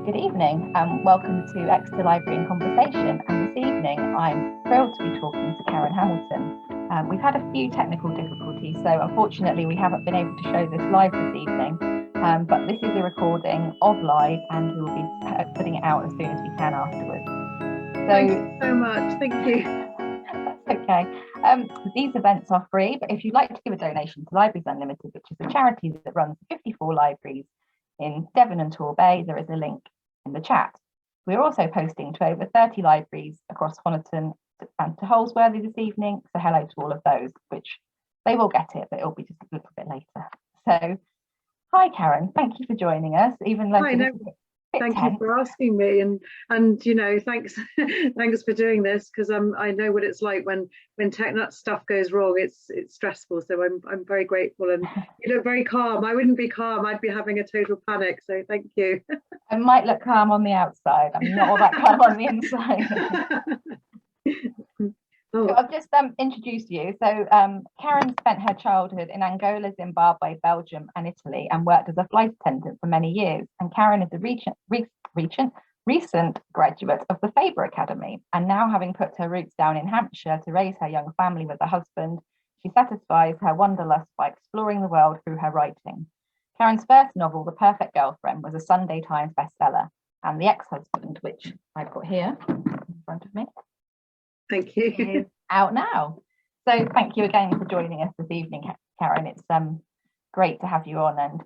Good evening and welcome to Exeter Library in Conversation. And this evening I'm thrilled to be talking to Karen Hamilton. We've had a few technical difficulties, so unfortunately we haven't been able to show this live this evening, but this is a recording of live and we'll be putting it out as soon as we can afterwards. Thank you so much. Thank you. That's okay. These events are free, but if you'd like to give a donation to Libraries Unlimited, which is a charity that runs 54 libraries in Devon and Torbay, there is a link in the chat. We're also posting to over 30 libraries across Honiton and to Holsworthy this evening, so hello to all of those, which they will get it, but it'll be just a little bit later. So, hi Karen, thank you for joining us, even though thank you for asking me, and you know, thanks for doing this, because I know what it's like when tech stuff goes wrong. It's stressful, so I'm very grateful, and you look very calm. I wouldn't be calm, I'd be having a total panic, so thank you. I might look calm on the outside, I'm not all that calm on the inside. So I've just introduced you. So Karen spent her childhood in Angola, Zimbabwe, Belgium and Italy and worked as a flight attendant for many years. And Karen is a recent graduate of the Faber Academy. And now, having put her roots down in Hampshire to raise her young family with a husband, she satisfies her wanderlust by exploring the world through her writing. Karen's first novel, The Perfect Girlfriend, was a Sunday Times bestseller. And The Ex-Husband, which I've got here in front of me, thank you, is out now. So thank you again for joining us this evening, Karen. It's great to have you on. And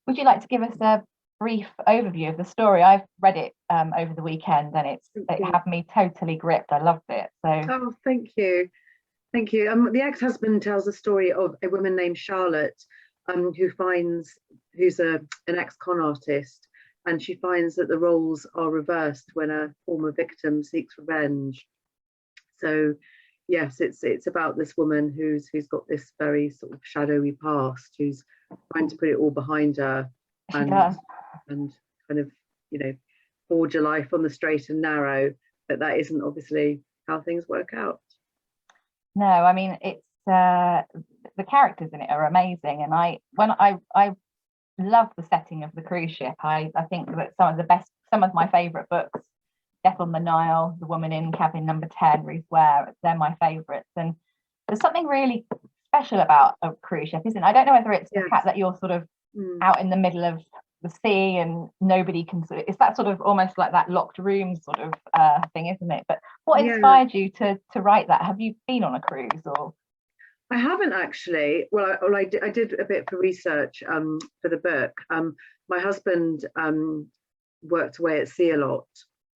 would you like to give us a brief overview of the story? I've read it over the weekend and it had me totally gripped. I loved it. So thank you. The Ex-Husband tells the story of a woman named Charlotte, who's an ex-con artist, and she finds that the roles are reversed when a former victim seeks revenge. So yes, it's about this woman who's got this very sort of shadowy past, who's trying to put it all behind her and kind of, you know, forge a life on the straight and narrow, but that isn't obviously how things work out. No, I mean, it's the characters in it are amazing, and I love the setting of the cruise ship. I think that some of my favorite books, Death on the Nile, The Woman in Cabin Number 10, Ruth Ware, they're my favourites. And there's something really special about a cruise ship, isn't it? I don't know whether it's the fact that you're sort of out in the middle of the sea and nobody can it's that sort of almost like that locked room sort of thing, isn't it? But what inspired you to write that? Have you been on a cruise? Or I haven't actually. Well, I did a bit for research for the book. My husband worked away at sea a lot.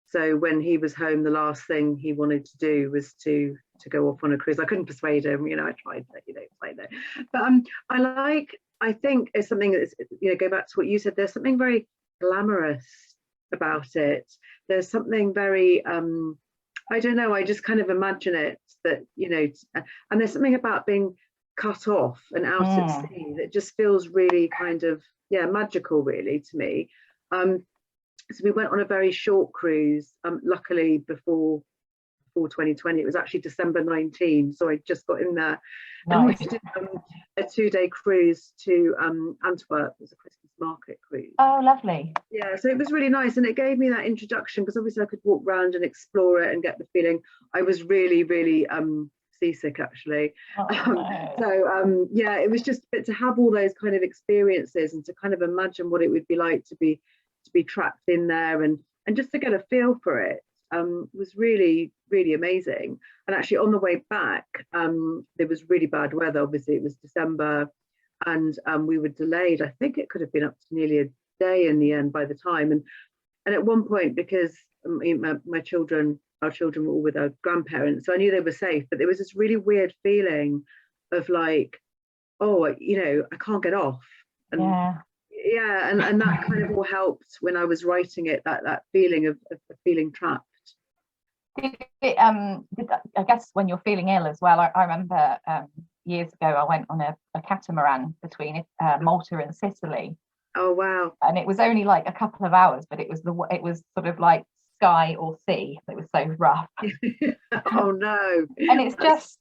So when he was home, the last thing he wanted to do was to go off on a cruise. I couldn't persuade him, you know, I tried, you know, but I think it's something that's, you know, go back to what you said, there's something very glamorous about it. There's something very, I don't know, I just kind of imagine it that, you know, and there's something about being cut off and out at sea that just feels really kind of, magical really to me. So we went on a very short cruise, luckily before 2020. It was actually December 19, so I just got in there. Nice. And we did a 2-day cruise to Antwerp. It was a Christmas market cruise. Oh, lovely. Yeah, so it was really nice, and it gave me that introduction, because obviously I could walk around and explore it and get the feeling. I was really, really seasick actually. So yeah, it was just to have all those kind of experiences and to kind of imagine what it would be like to be trapped in there and just to get a feel for it was really, really amazing. And actually on the way back, there was really bad weather. Obviously it was December, and we were delayed. I think it could have been up to nearly a day in the end by the time. And at one point, because our children were all with our grandparents, so I knew they were safe, but there was this really weird feeling of like, oh, you know, I can't get off. And and that kind of all helped when I was writing it, that feeling of feeling trapped. I guess when you're feeling ill as well, I remember years ago I went on a catamaran between Malta and Sicily. Oh wow. And it was only like a couple of hours, but it was sort of like sky or sea. It was so rough. Oh no. And it's just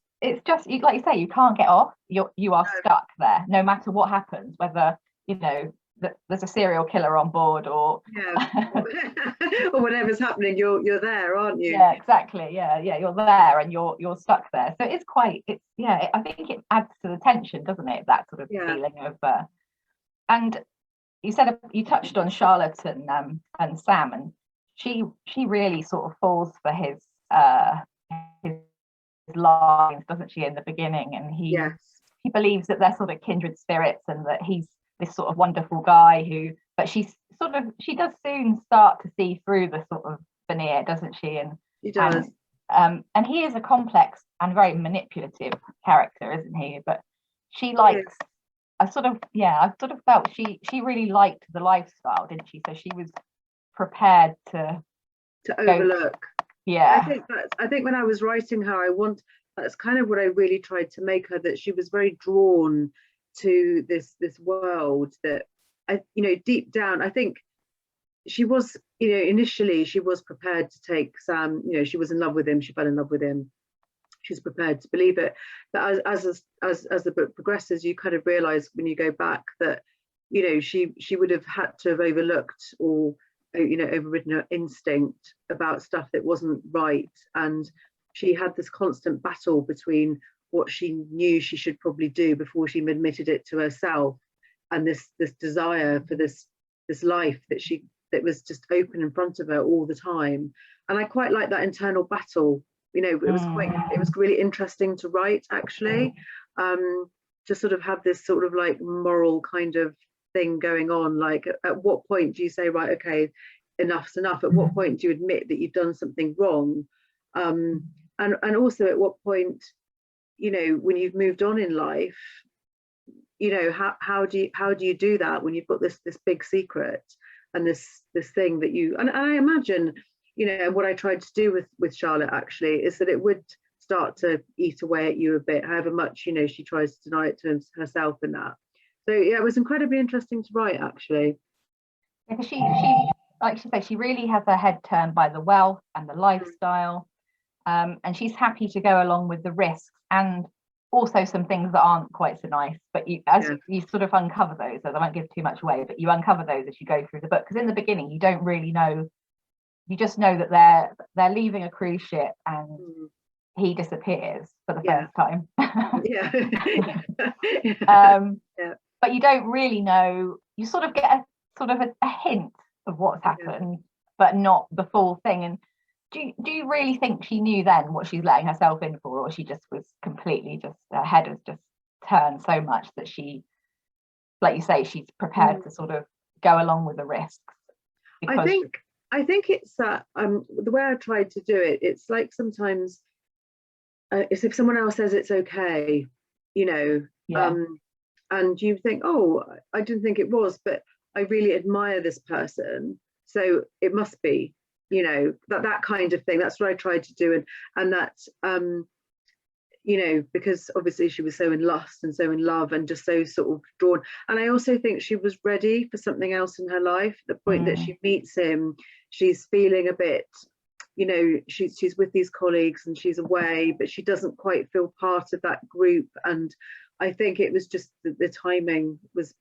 you, like you say, you can't get off. You are stuck there no matter what happens, whether, you know, that there's a serial killer on board, or or whatever's happening, you're there, aren't you? Yeah, exactly. Yeah, you're there and you're stuck there. So it's quite, I think it adds to the tension, doesn't it? That sort of feeling of and you touched on Charlotte and Sam, and she really sort of falls for his lines, doesn't she, in the beginning? And he believes that they're sort of kindred spirits, and that he's this sort of wonderful guy but she does soon start to see through the sort of veneer, doesn't she? And he does. And he is a complex and very manipulative character, isn't he? But she likes. I sort of felt she really liked the lifestyle, didn't she? So she was prepared to overlook. Yeah. I think when I was writing her, that's kind of what I really tried to make her, that she was very drawn to this world, that deep down, I think she was, initially she was prepared to take Sam, she was in love with him, she fell in love with him, she's prepared to believe it. But as the book progresses, you kind of realize when you go back that, she would have had to have overlooked or, overridden her instinct about stuff that wasn't right. And she had this constant battle between what she knew she should probably do before she admitted it to herself, and this desire for this life that was just open in front of her all the time. And I quite like that internal battle. It was really interesting to write, actually, to sort of have this sort of like moral kind of thing going on. Like, at what point do you say, right, okay, enough's enough? At what point do you admit that you've done something wrong? And also at what point, when you've moved on in life, how do you do that when you've got this big secret and this thing that you, and I imagine, what I tried to do with Charlotte actually is that it would start to eat away at you a bit, however much she tries to deny it to herself and that. So yeah, it was incredibly interesting to write, actually. Yeah, because she like she said, she really has her head turned by the wealth and the lifestyle, and she's happy to go along with the risks, and also some things that aren't quite so nice. But you sort of uncover those, so I won't give too much away, but you uncover those as you go through the book, because in the beginning you don't really know. You just know that they're leaving a cruise ship and he disappears for the first time. But you don't really know. You sort of get a hint of what's happened, but not the full thing. And do you really think she knew then what she's letting herself in for, or she just was completely her head has just turned so much that she, like you say, she's prepared to sort of go along with the risks? I think it's that the way I tried to do it, it's like sometimes it's if someone else says it's okay, and you think, oh, I didn't think it was, but I really admire this person, so it must be, that kind of thing. That's what I tried to do, and that because obviously she was so in lust and so in love and just so sort of drawn. And I also think she was ready for something else in her life. The point that she meets him, she's feeling a bit, she's with these colleagues and she's away, but she doesn't quite feel part of that group. And I think it was just the timing was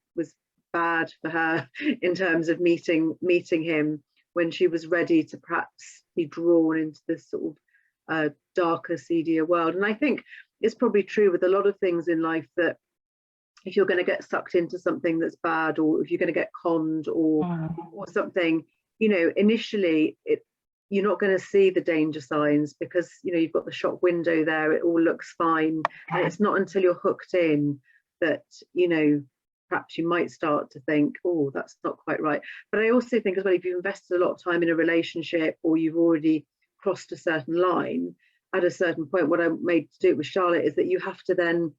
bad for her in terms of meeting him when she was ready to perhaps be drawn into this sort of darker, seedier world. And I think it's probably true with a lot of things in life, that if you're going to get sucked into something that's bad, or if you're going to get conned or something, initially you're not going to see the danger signs, because you've got the shop window there, it all looks fine, and it's not until you're hooked in that perhaps you might start to think, oh, that's not quite right. But I also think as well, if you've invested a lot of time in a relationship, or you've already crossed a certain line, at a certain point, what I made to do it with Charlotte is that you have to then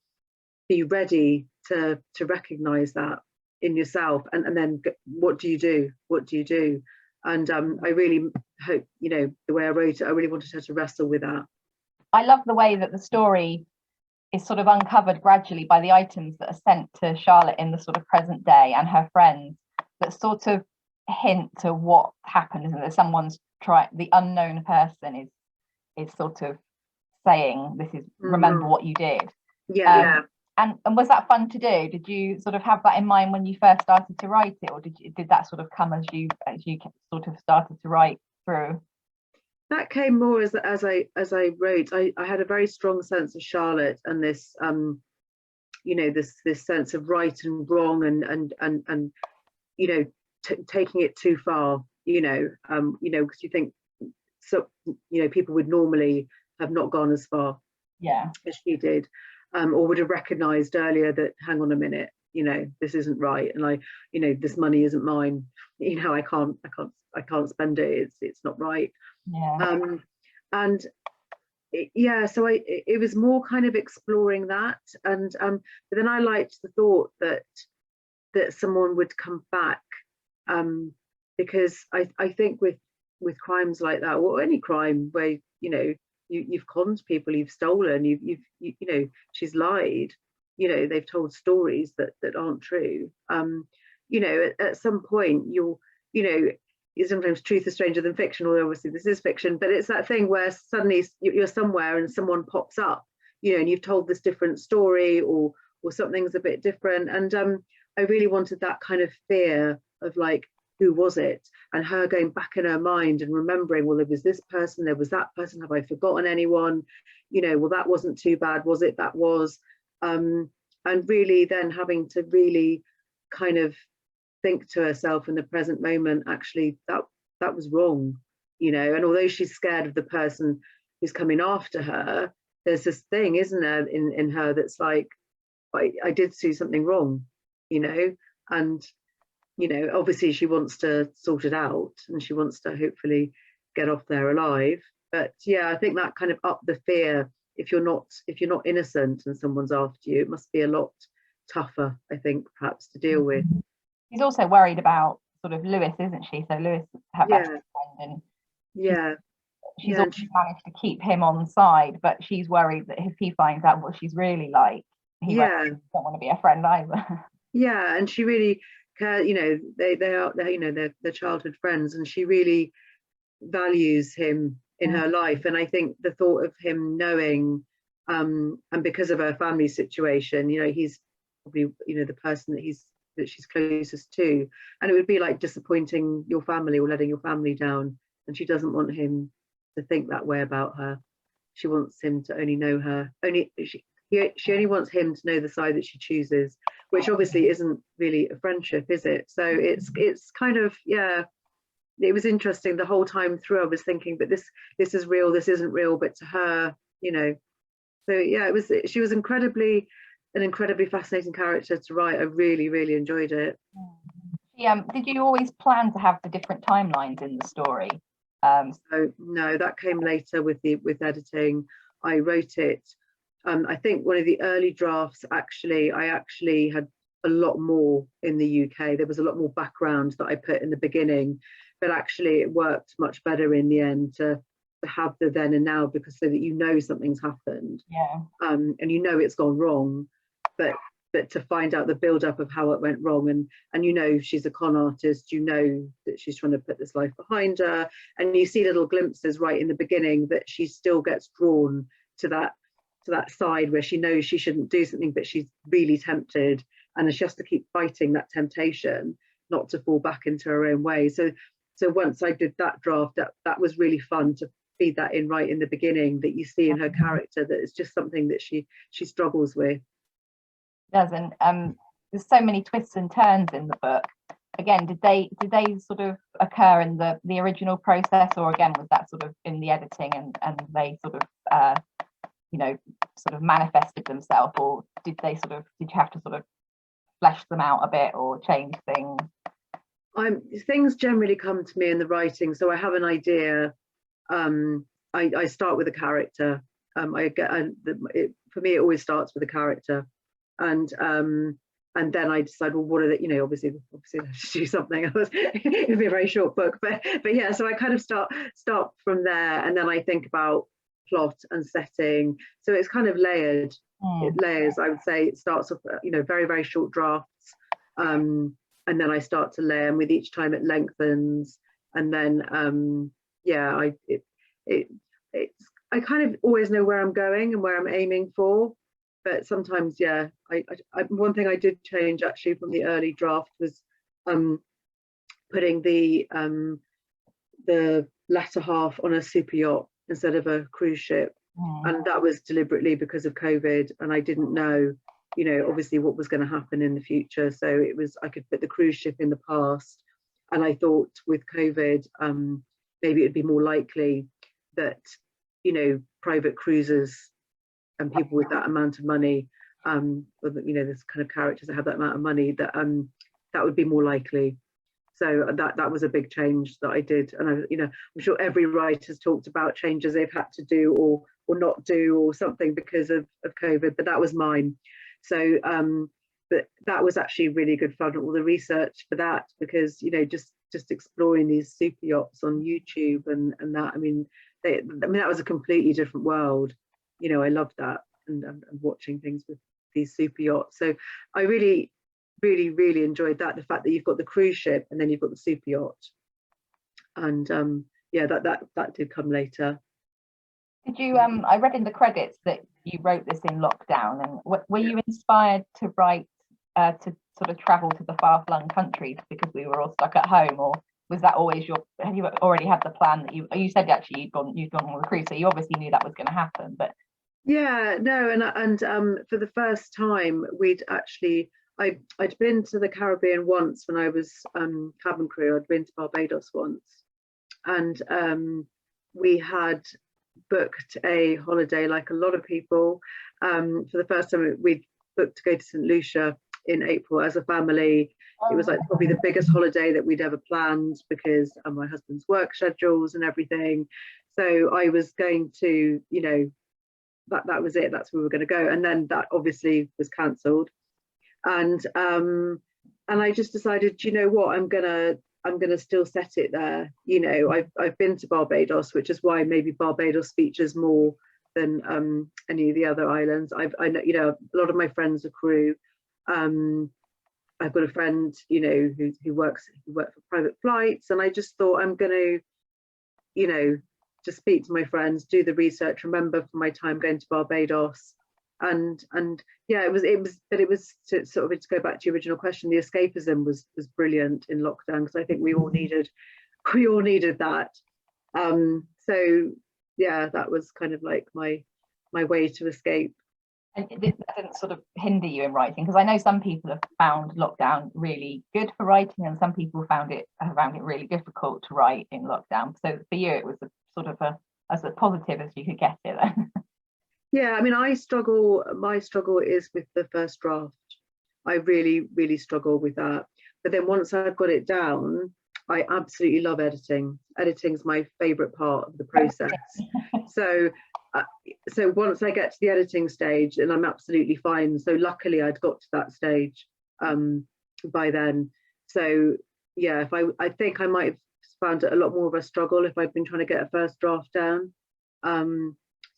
be ready to recognize that in yourself, and then what do you do? And I really hope, the way I wrote it, I really wanted her to wrestle with that. I love the way that the story is sort of uncovered gradually by the items that are sent to Charlotte in the sort of present day and her friends, that sort of hint to what happened, isn't it? Someone's the unknown person is sort of saying, this is remember what you did. And was that fun to do? Did you sort of have that in mind when you first started to write it, or did that sort of come as you sort of started to write through? That came more as I wrote. I had a very strong sense of Charlotte and this this sense of right and wrong and taking it too far, because you think so, people would normally have not gone as far as she did, or would have recognized earlier that, hang on a minute, this isn't right, and this money isn't mine, I can't spend it, it's not right. And so it was more kind of exploring that, and but then I liked the thought that someone would come back, because I think with crimes like that, or any crime where you've conned people, you've stolen, you've she's lied, they've told stories that aren't true. At some point you'll sometimes truth is stranger than fiction, although obviously this is fiction, but it's that thing where suddenly you're somewhere and someone pops up, and you've told this different story, or something's a bit different. And I really wanted that kind of fear of, like, who was it, and her going back in her mind and remembering, well, there was this person, there was that person, have I forgotten anyone, well, that wasn't too bad, was it? That was. And really then having to really kind of think to herself in the present moment, actually that was wrong, and although she's scared of the person who's coming after her, there's this thing, isn't there, in her that's like, I did see something wrong, and obviously she wants to sort it out, and she wants to hopefully get off there alive. But yeah, I think that kind of upped the fear. If you're not innocent and someone's after you, it must be a lot tougher, I think, perhaps, to deal with. She's also worried about sort of Lewis, isn't she? So Lewis, her best friend, and she's also managed to keep him on side, but she's worried that if he finds out what she's really like, he won't want to be a friend either. Yeah, and she really cares. They're childhood friends, and she really values him in her life. And I think the thought of him knowing, and because of her family situation, he's probably the person that she's closest to, and it would be like disappointing your family or letting your family down, and she doesn't want him to think that way about her. She wants him to only know her, she only wants him to know the side that she chooses, which obviously isn't really a friendship, is it? So it's kind of, it was interesting the whole time through. I was thinking, but this is real, this isn't real, but to her, so yeah, she was an incredibly fascinating character to write. I really, really enjoyed it. Did you always plan to have the different timelines in the story? So no, that came later with editing. I wrote it. I think one of the early drafts, I actually had a lot more in the UK. There was a lot more background that I put in the beginning, but actually it worked much better in the end to have the then and now, because so that something's happened, and it's gone wrong, but to find out the build up of how it went wrong, and she's a con artist, that she's trying to put this life behind her, and you see little glimpses right in the beginning that she still gets drawn to that side where she knows she shouldn't do something, but she's really tempted, and she has to keep fighting that temptation not to fall back into her own way. So once I did that draft, that was really fun to feed that in right in the beginning, that you see in her character that it's just something that she struggles with. Doesn't there's so many twists and turns in the book. Again, did they sort of occur in the original process, or again was that sort of in the editing, and they sort of manifested themselves, or did you have to sort of flesh them out a bit or change things? Things generally come to me in the writing, so I have an idea. I start with a character. For me, it always starts with a character, and then I decide, well, what are they? Obviously, I have to do something else. It'd be a very short book, but yeah. So I kind of start from there, and then I think about plot and setting. So it's kind of layered. It layers. I would say it starts off, very, very short drafts, and then I start to layer, and with each time it lengthens, and then I kind of always know where I'm going and where I'm aiming for. but sometimes, yeah, one thing I did change actually from the early draft was putting the latter half on a super yacht instead of a cruise ship. And that was deliberately because of COVID, and I didn't know, you know, obviously what was going to happen in the future. So it was, I could put the cruise ship in the past, and I thought with COVID, maybe it'd be more likely that, you know, private cruisers and people with that amount of money, or you know, this kind of characters that have that amount of money, that that would be more likely. So that was a big change that I did, and I, you know, I'm sure every writer's talked about changes they've had to do or not do or something because of COVID, but that was mine. So but that was actually really good fun, all the research for that, because, you know, just exploring these super yachts on YouTube and that, I mean, that was a completely different world. You know, I loved that, and watching things with these super yachts. So I really enjoyed that, the fact that you've got the cruise ship and then you've got the super yacht. And yeah, that did come later. Did you I read in the credits that you wrote this in lockdown, and were you inspired to write to sort of travel to the far-flung countries because we were all stuck at home, or was that always had you already had the plan that you said actually you'd gone on the cruise, so you obviously knew that was going to happen? But yeah, no, and for the first time we'd actually, I'd been to the Caribbean once when I was cabin crew. I'd been to Barbados once, and we had booked a holiday like a lot of people. For the first time we'd booked to go to St. Lucia in April as a family. It was like probably the biggest holiday that we'd ever planned because of my husband's work schedules and everything. So I was going to, you know, that was it, that's where we were going to go, and then that obviously was cancelled. And I just decided, you know what, I'm gonna still set it there. You know, I've been to Barbados, which is why maybe Barbados features more than any of the other islands. I know, you know, a lot of my friends are crew. I've got a friend, you know, who works for private flights, and I just thought I'm gonna, you know, just speak to my friends, do the research, remember from my time going to Barbados. And yeah, it was to sort of, to go back to your original question, the escapism was brilliant in lockdown, because I think we all needed that. So yeah, that was kind of like my way to escape. And it didn't sort of hinder you in writing, because I know some people have found lockdown really good for writing, and some people found it really difficult to write in lockdown. So for you, it was a sort of as positive as you could get it then. Yeah, I mean, my struggle is with the first draft. I really struggle with that. But then once I've got it down, I absolutely love editing. Editing's my favorite part of the process. So once I get to the editing stage, and I'm absolutely fine. So luckily I'd got to that stage by then. So yeah, I think I might have found it a lot more of a struggle if I'd been trying to get a first draft down.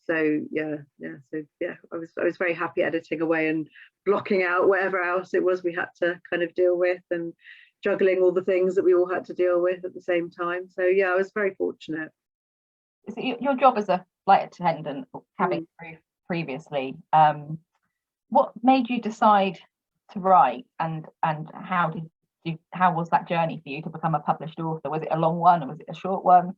So yeah, I was very happy editing away and blocking out whatever else it was we had to kind of deal with, and juggling all the things that we all had to deal with at the same time. So yeah, I was very fortunate. So your job as a flight attendant or cabin crew previously, what made you decide to write, and how was that journey for you to become a published author? Was it a long one, or was it a short one?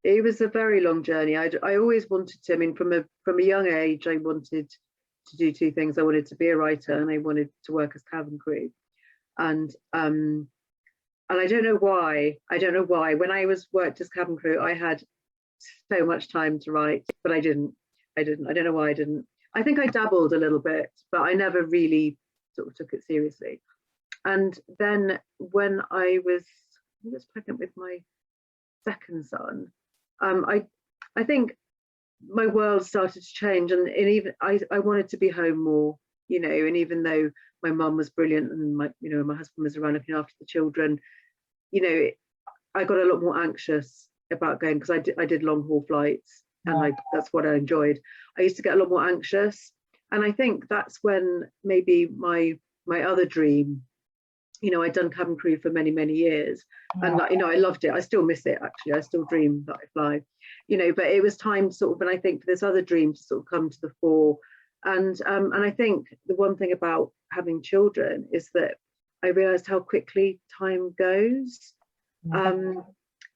It was a very long journey. I always wanted to. I mean, from a young age, I wanted to do two things. I wanted to be a writer, and I wanted to work as cabin crew. And I don't know why. When I worked as cabin crew, I had so much time to write, but I didn't. I don't know why I didn't. I think I dabbled a little bit, but I never really sort of took it seriously. And then when I was pregnant with my second son, I think my world started to change, and even I wanted to be home more, you know. And even though my mum was brilliant and my husband was around looking after the children, you know, I got a lot more anxious about going, because I did long haul flights, and that's what I enjoyed. I used to get a lot more anxious, and I think that's when maybe my other dream, you know, I'd done cabin crew for many years, and like, you know, I loved it. I still miss it, actually. I still dream that I fly, you know, but it was time sort of, and I think for this other dream to sort of come to the fore, And I think the one thing about having children is that I realized how quickly time goes.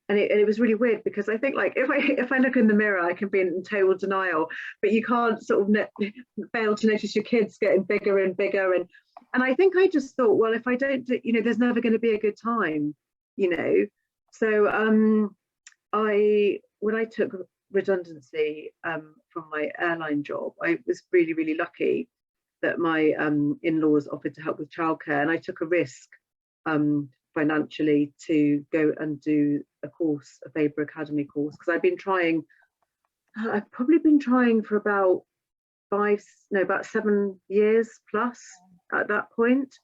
And it was really weird, because I think, like, if I look in the mirror, I can be in total denial, but you can't sort of fail to notice your kids getting bigger and bigger. And I think I just thought, well, if I don't do, there's never going to be a good time, So when I took redundancy from my airline job, I was really, really lucky that my in-laws offered to help with childcare, and I took a risk financially to go and do a course, a Faber Academy course, because I've probably been trying for about 7 years plus at that point.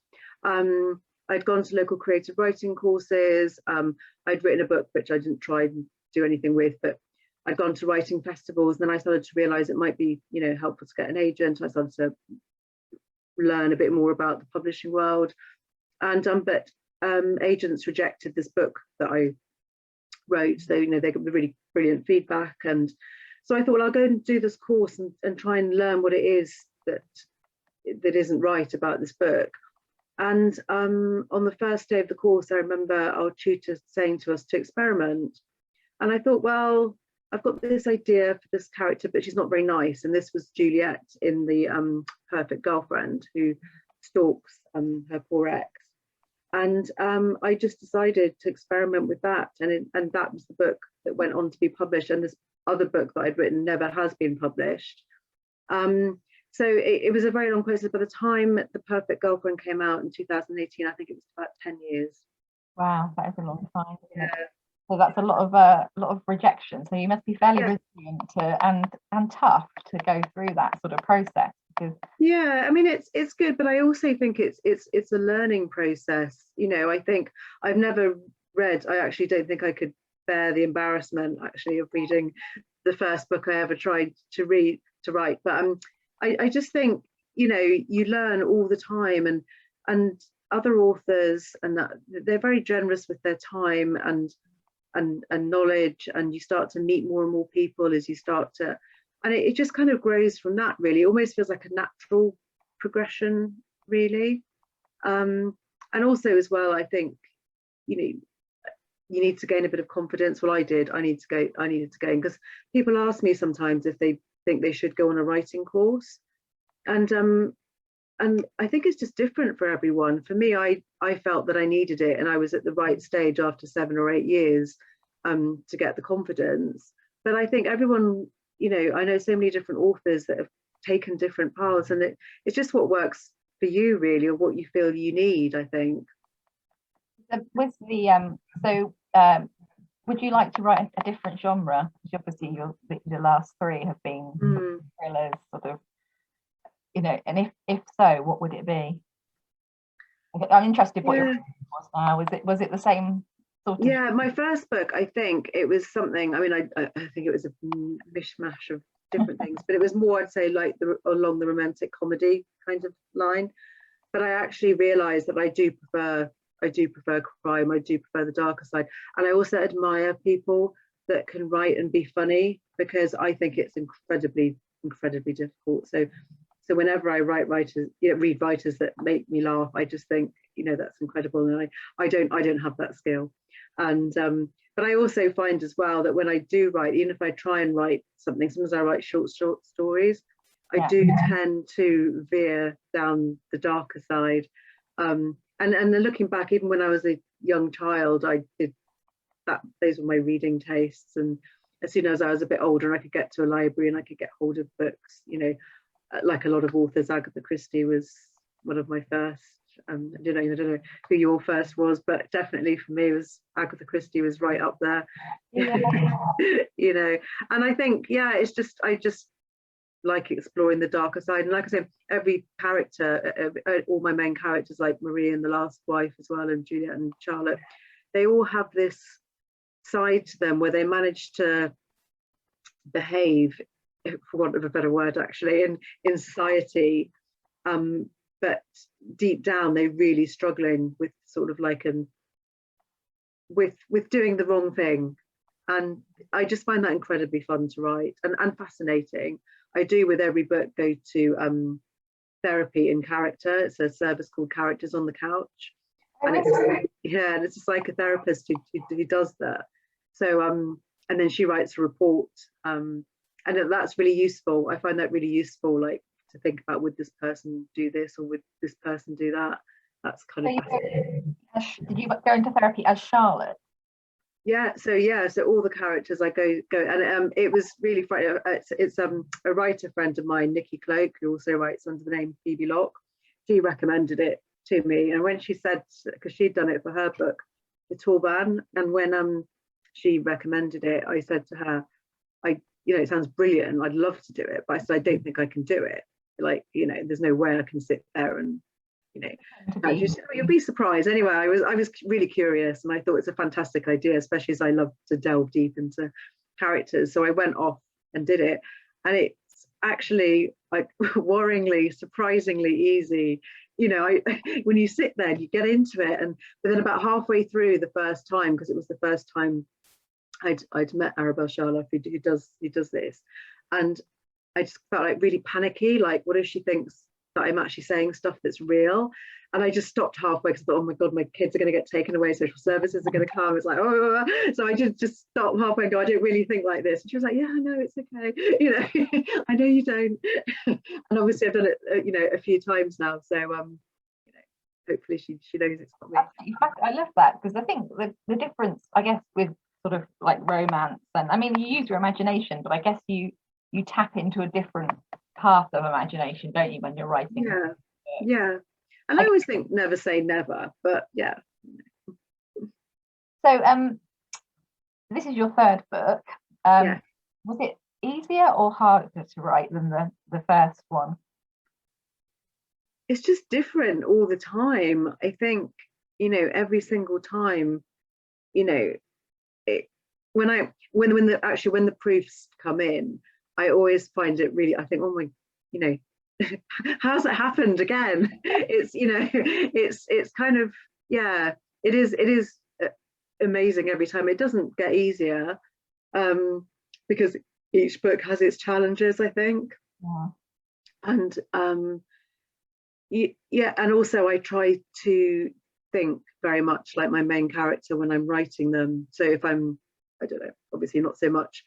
I'd gone to local creative writing courses. I'd written a book which I didn't try and do anything with, but I'd gone to writing festivals. And then I started to realize it might be, helpful to get an agent. I started to learn a bit more about the publishing world, but agents rejected this book that I wrote. So they got really brilliant feedback, and so I thought, well, I'll go and do this course and try and learn what it is that isn't right about this book. And on the first day of the course, I remember our tutor saying to us to experiment, and I thought, well, I've got this idea for this character, but she's not very nice. And this was Juliet in the Perfect Girlfriend, who stalks her poor ex. And I just decided to experiment with that, and that was the book that went on to be published. And this other book that I'd written never has been published. So it was a very long process. By the time The Perfect Girlfriend came out in 2018, I think it was about 10 years. Wow, that is a long time. Yeah. So that's a lot of rejection. So you must be fairly resilient and tough to go through that sort of process. Yeah, I mean, it's good, but I also think it's a learning process. I think I've never read. I actually don't think I could bear the embarrassment actually of reading the first book I ever tried to write. But I just think you learn all the time, and other authors and that they're very generous with their time and knowledge, and you start to meet more and more people as you start to, and it just kind of grows from that. Really, it almost feels like a natural progression, really. And also as well, I think you need to gain a bit of confidence. Well, I did. I needed to gain, because people ask me sometimes if they think they should go on a writing course, and I think it's just different for everyone. For me, I felt that I needed it, and I was at the right stage after 7 or 8 years to get the confidence. But I think everyone, I know so many different authors that have taken different paths, and it's just what works for you, really, or what you feel you need, I think. With the would you like to write a different genre? Because obviously your last 3 have been thrillers, sort of, and if so, what would it be? I'm interested what your was now. Was it the same sort of? Yeah, my first book, I think it was something. I mean, I think it was a mishmash of different things, but it was more, I'd say, like along the romantic comedy kind of line. But I actually realised that I do prefer crime. I do prefer the darker side, and I also admire people that can write and be funny, because I think it's incredibly difficult. So whenever I read writers that make me laugh, I just think, that's incredible, and I don't have that skill. And but I also find as well that when I do write, even if I try and write something, sometimes I write short stories, I do tend to veer down the darker side. And then looking back, even when I was a young child, I did that. Those were my reading tastes. And as soon as I was a bit older, I could get to a library and I could get hold of books. Like a lot of authors, Agatha Christie was one of my first. I don't know who your first was, but definitely for me, Agatha Christie was right up there. Yeah. And I think, it's just I just like exploring the darker side. And like I said, every character, all my main characters, like Marie and the Last Wife as well, and Juliet and Charlotte, they all have this side to them where they manage to behave, for want of a better word, actually, in society, but deep down they're really struggling with sort of like with doing the wrong thing. And I just find that incredibly fun to write and fascinating. I do with every book go to therapy in character. It's a service called Characters on the Couch, and it's a psychotherapist who does that. So and then she writes a report, and that's really useful. I find that really useful, like to think about, would this person do this or would this person do that? That's kind of did you go into therapy as Charlotte? So all the characters I go and it was really funny. It's a writer friend of mine, Nikki Cloak, who also writes under the name Phoebe Locke. She recommended it to me, and when she said, because she'd done it for her book The Torban, and when she recommended it, I said to her, it sounds brilliant, I'd love to do it, but I said I don't think I can do it. Like, there's no way I can sit there and you'll be surprised. Anyway, I was really curious, and I thought it's a fantastic idea, especially as I love to delve deep into characters. So I went off and did it, and it's actually like worryingly, surprisingly easy. When you sit there, you get into it, but then about halfway through the first time, because it was the first time I'd met Arabelle Charlotte, who does this, and I just felt like really panicky. Like, what if she thinks that I'm actually saying stuff that's real? And I just stopped halfway because I thought, oh my God, my kids are going to get taken away, social services are going to come. It's like, oh, so I just stopped halfway and go, I don't really think like this. And she was like, yeah, I know, it's okay. I know you don't. And obviously I've done it, a few times now. So, hopefully she knows it's not me. I love that, because I think the difference, I guess, with sort of like romance, and I mean, you use your imagination, but I guess you tap into a different path of imagination, don't you, when you're writing? Yeah. And I always think never say never, but yeah. So this is your third book. Was it easier or harder to write than the first one? It's just different all the time. I think, every single time, when the proofs come in, I always find it really, I think, oh my, how's it happened again? It's, it's kind of, it is amazing every time. It doesn't get easier, because each book has its challenges, I think. And and also I try to think very much like my main character when I'm writing them. So if I'm, I don't know, obviously not so much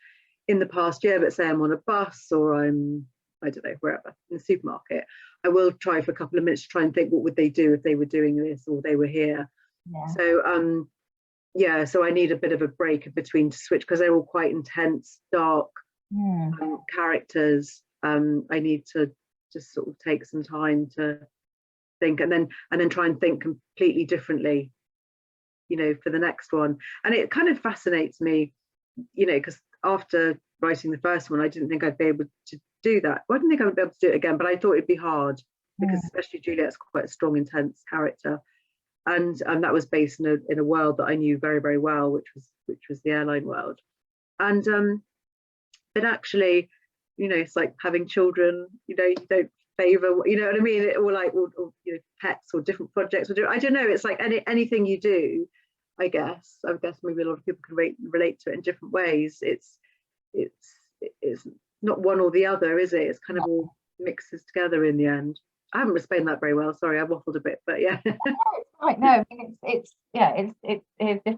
in the past year, but say I'm on a bus or I'm, I don't know, wherever, in the supermarket, I will try for a couple of minutes to try and think, what would they do if they were doing this or they were here? So so I need a bit of a break between to switch, because they're all quite intense, dark characters. I need to just sort of take some time to think, and then try and think completely differently, for the next one. And it kind of fascinates me, because after writing the first one, I didn't think I'd be able to do that. Well, I didn't think I would be able to do it again, but I thought it'd be hard, because especially Juliet's quite a strong, intense character, and that was based in a world that I knew very, very well, which was the airline world. And but actually, it's like having children. You don't favor, what I mean, or pets or different projects, or I don't know. It's like anything you do. I guess maybe a lot of people can relate to it in different ways. It's not one or the other, is it? It's kind of all mixes together in the end. I haven't explained that very well. Sorry, I waffled a bit, but yeah. Right. No, I mean, it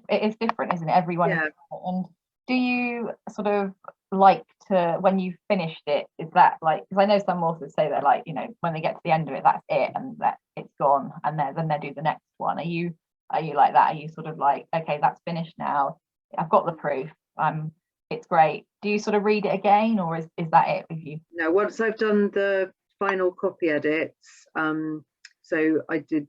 is different, isn't it? Everyone is different. And do you sort of like to, when you've finished it, is that like, because I know some authors say that, like, when they get to the end of it, that's it, and that it's gone, and then they do the next one. Are you like that? Are you sort of like, okay, that's finished now, I've got the proof, it's great? Do you sort of read it again, or is that it with you? No, once I've done the final copy edits, so I did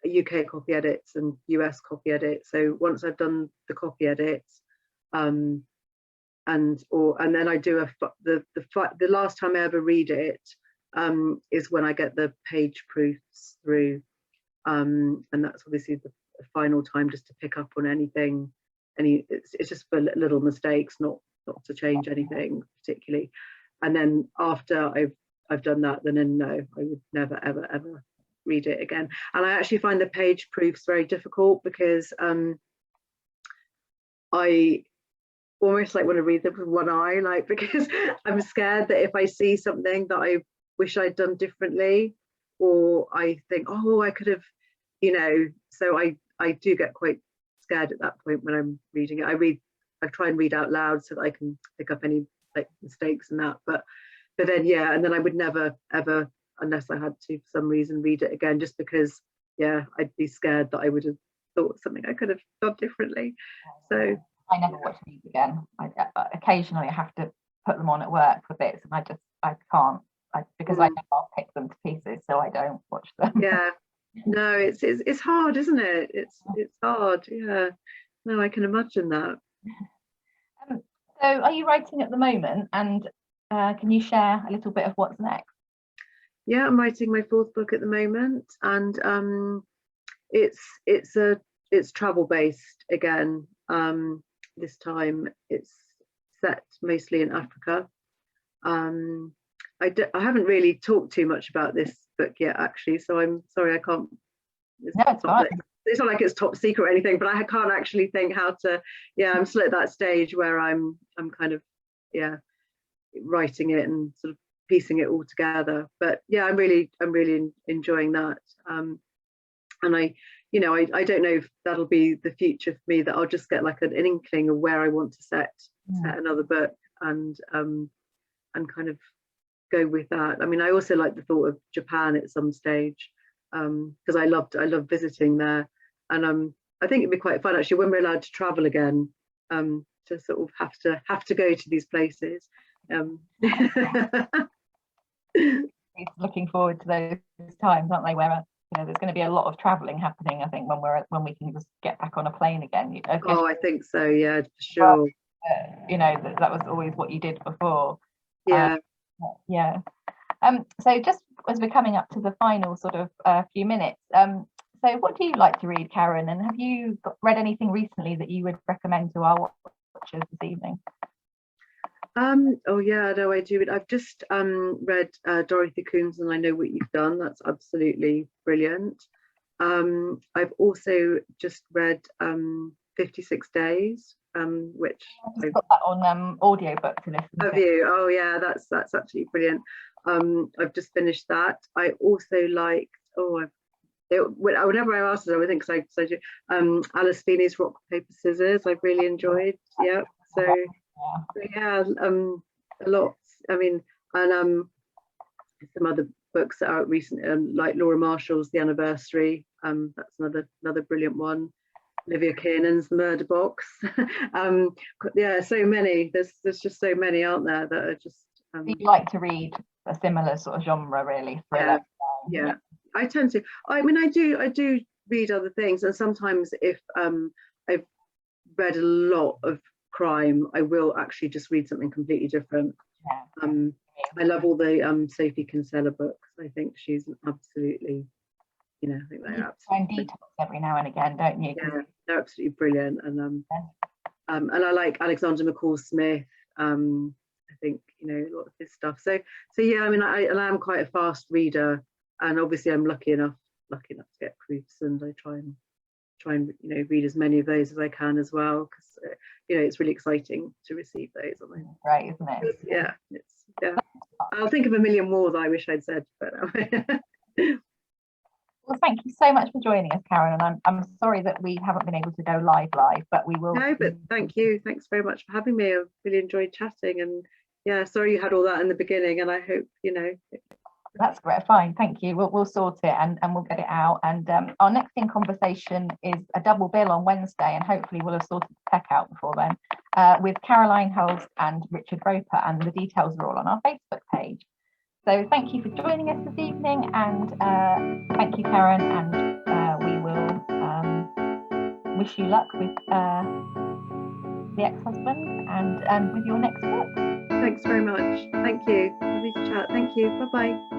UK copy edits and US copy edits. So once I've done the copy edits, and then I do the last time I ever read it is when I get the page proofs through, and that's obviously the final time, just to pick up on anything. It's just for little mistakes, not to change anything particularly. And then after I've done that, then no, I would never ever read it again. And I actually find the page proofs very difficult, because almost like want to read them with one eye, like, because I'm scared that if I see something that I wish I'd done differently, or I think, oh, I could have, so I do get quite scared at that point when I'm reading it. I try and read out loud so that I can pick up any like mistakes and that, but then yeah, and then I would never ever, unless I had to for some reason, read it again, just because I'd be scared that I would have thought something I could have done differently. So I never watch these again. Occasionally I have to put them on at work for bits, and I can't, because I know I'll pick them to pieces, so I don't watch them. Yeah, no, it's hard, isn't it? It's hard. Yeah, no, I can imagine that. So are you writing at the moment, and can you share a little bit of what's next? Yeah, I'm writing my 4th book at the moment, and it's travel based again. This time it's set mostly in Africa. I haven't really talked too much about this book yet, actually, so I'm sorry I can't. No, it's fine. It's not like it's top secret or anything, but I can't actually think how to. Yeah, I'm still at that stage where I'm kind of writing it and sort of piecing it all together. But yeah, I'm really enjoying that. And I don't know if that'll be the future for me, that I'll just get like an inkling of where I want to set another book, and kind of go with that. I mean, I also like the thought of Japan at some stage, because I love visiting there, and I think it'd be quite fun actually when we're allowed to travel again, to sort of have to go to these places. Looking forward to those times, aren't they, where there's going to be a lot of traveling happening, I think, when we can just get back on a plane again. I think so, yeah, for sure. That was always what you did before. Yeah. So just as we're coming up to the final sort of few minutes, so what do you like to read, Karen, and have you read anything recently that you would recommend to our watchers this evening? Oh yeah, no, I do. I've just read Dorothy Coombs and I Know What You've Done. That's absolutely brilliant. I've also just read 56 Days, which I've got that on audiobook to listen to. Have you? Oh yeah, that's absolutely brilliant. I've just finished that. I also liked, whenever I asked it, I would think, because I do Alice Feeney's Rock Paper Scissors. I've really enjoyed. Yeah. So yeah, a lot. I mean, and some other books that are out recently, like Laura Marshall's The Anniversary. That's another brilliant one. Olivia Kiernan's The Murder Box. Yeah, so many. There's just so many, aren't there, that are just. You like to read a similar sort of genre, really? Yeah. I tend to. I mean, I do read other things, and sometimes if I've read a lot of crime, I will actually just read something completely different. I love all the Sophie Kinsella books. I think she's absolutely, I think they're absolutely detox every now and again, don't you? Yeah, they're absolutely brilliant. And I like Alexander McCall Smith. I think a lot of his stuff. So yeah, I mean, I am quite a fast reader, and obviously I'm lucky enough to get proofs, and I try and read as many of those as I can as well, because it's really exciting to receive those. Great, isn't it? Yeah, I'll think of a million more that I wish I'd said, but well, thank you so much for joining us, Karen, and I'm sorry that we haven't been able to go live, but we will. No, but thank you. Thanks very much for having me. I've really enjoyed chatting, and yeah, sorry you had all that in the beginning, and I hope That's great. Fine, thank you. We'll sort it and we'll get it out. And our next in conversation is a double bill on Wednesday, and hopefully we'll have sorted the tech out before then, with Caroline Hulse and Richard Roper, and the details are all on our Facebook page. So thank you for joining us this evening, and thank you, Karen, and we will wish you luck with The Ex-Husband and with your next book. Thanks very much. Thank you. Lovely to chat. Thank you. Bye-bye.